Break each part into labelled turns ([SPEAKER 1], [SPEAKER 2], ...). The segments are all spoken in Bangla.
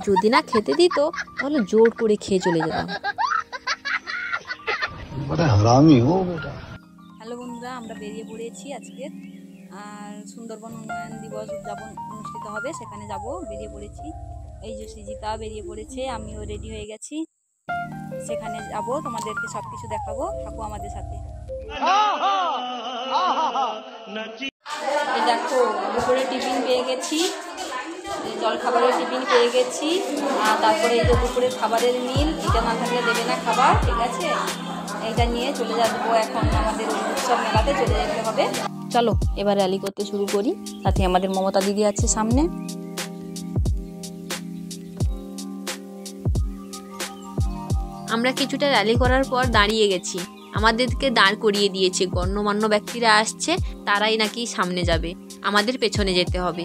[SPEAKER 1] যদি না খেতে দিত তাহলে জোর করে খেয়ে চলে যেতাম। হ্যালো বন্ধুরা, আমরা বেরিয়ে পড়েছি আজকে, আর সুন্দরবন উন্নয়ন দিবস উদযাপন অনুষ্ঠিত হবে, সেখানে যাব, বেরিয়ে পড়েছি। এই যে সৃজিতা বেরিয়ে পড়েছে, আমিও রেডি হয়ে গেছি, সেখানে যাব, তোমাদেরকে সবকিছু দেখাবো, থাকো আমাদের সাথে। এই দেখো, দুপুরে টিফিন পেয়ে গেছি, জল খাবারের টিফিন পেয়ে গেছি, আর তারপরে এই যে দুপুরের খাবারের মিল, এটা না থাকলে দেবে না খাবার, ঠিক আছে। এইটা নিয়ে চলে যাবো এখন আমাদের উৎসব মেলাতে, চলে যেতে হবে। চলো এবার র্যালি করতে শুরু করি, সাথে আমাদের মমতা দিদি আছে সামনে। আমরা কিছুটা র্যালি করার পর দাঁড়িয়ে গেছি, আমাদেরকে দাঁড় করিয়ে দিয়েছে, গণ্যমান্য ব্যক্তিরা আসছে, তারাই নাকি সামনে যাবে, আমাদের পেছনে যেতে হবে।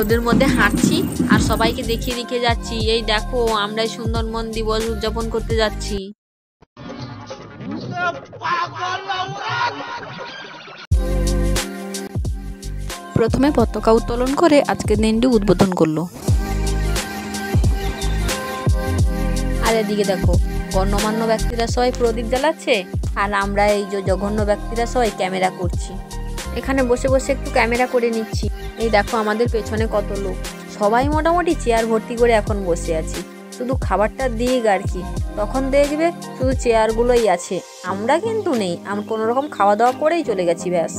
[SPEAKER 1] ওদের মধ্যে হাঁটছি আর সবাইকে দেখিয়ে দেখিয়ে যাচ্ছি, এই দেখো আমরা সুন্দরবন দিবস উদযাপন করতে যাচ্ছি। প্রথমে পতাকা উত্তোলন করে আজকের দিনটি উদ্বোধন করলো। আর এদিকে দেখো, গণ্যমান্য ব্যক্তিরা সবাই প্রদীপ জ্বালাচ্ছে, আর আমরা এই যে জঘন্য ব্যক্তিরা সবাই ক্যামেরা করছি। এখানে বসে বসে একটু ক্যামেরা করে নিচ্ছি। এই দেখো আমাদের পেছনে কত লোক, সবাই মোটামুটি চেয়ার ভর্তি করে এখন বসে আছি, শুধু খাবারটা দিক আর কি। তখন দেখবে শুধু চেয়ারগুলোই আছে, আমরা কিন্তু নেই, আমরা কোনো রকম খাওয়া দাওয়া করেই চলে গেছি, ব্যাস।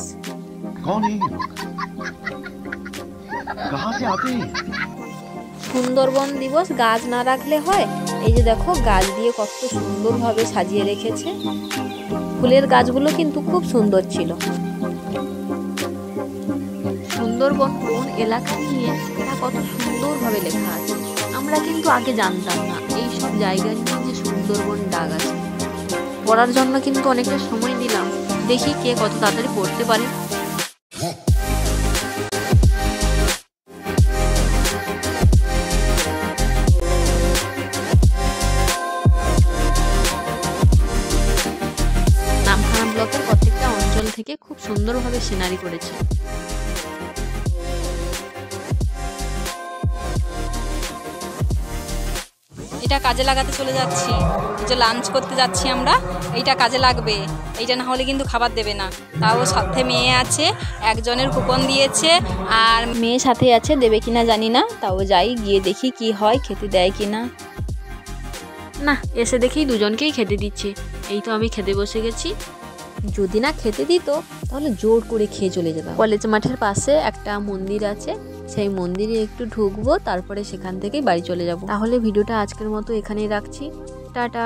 [SPEAKER 1] সুন্দরবন দিবস গাছ না রাখলে হয়? এই যে দেখো, গাছ দিয়ে কত সুন্দরভাবে সাজিয়ে রেখেছে, ফুলের গাছগুলো কিন্তু খুব সুন্দর ছিল। সুন্দরবন কোন এলাকা নিয়ে তা কত সুন্দরভাবে লেখা আছে, আমরা কিন্তু আগে জানতাম না এই সব জায়গা নিয়ে যে সুন্দরবন ডাক আছে। পড়ার জন্য কিন্তু অনেকটা সময় দিলাম, দেখি কে কত তাড়াতাড়ি পড়তে পারে। নামখানা ব্লকের প্রত্যেকটা অঞ্চল থেকে খুব সুন্দরভাবে সিনারি করেছে। এটা কাজে লাগাতে চলে যাচ্ছি, এই যে লাঞ্চ করতে যাচ্ছি আমরা, এইটা কাজে লাগবে, এইটা না হলে কিন্তু খাবার দেবে না। তাও সাথে মেয়ে আছে, একজনের কুপন দিয়েছে, আর মেয়ে সাথে আছে, দেবে কিনা জানি না, তাও যাই, গিয়ে দেখি কি হয়, খেতে দেয় কিনা। না, এসে দেখি দুজনকেই খেতে দিচ্ছে, এই তো আমি খেতে বসে গেছি। যদি না খেতে দিত তাহলে জোর করে খেয়ে চলে যেতাম। কলেজ মাঠের পাশে একটা মন্দির আছে, সেই মন্দিরে একটু ঢুকবো, তারপরে সেখান থেকেই বাড়ি চলে যাব। তাহলে ভিডিওটা আজকের মতো এখানেই রাখছি, টাটা।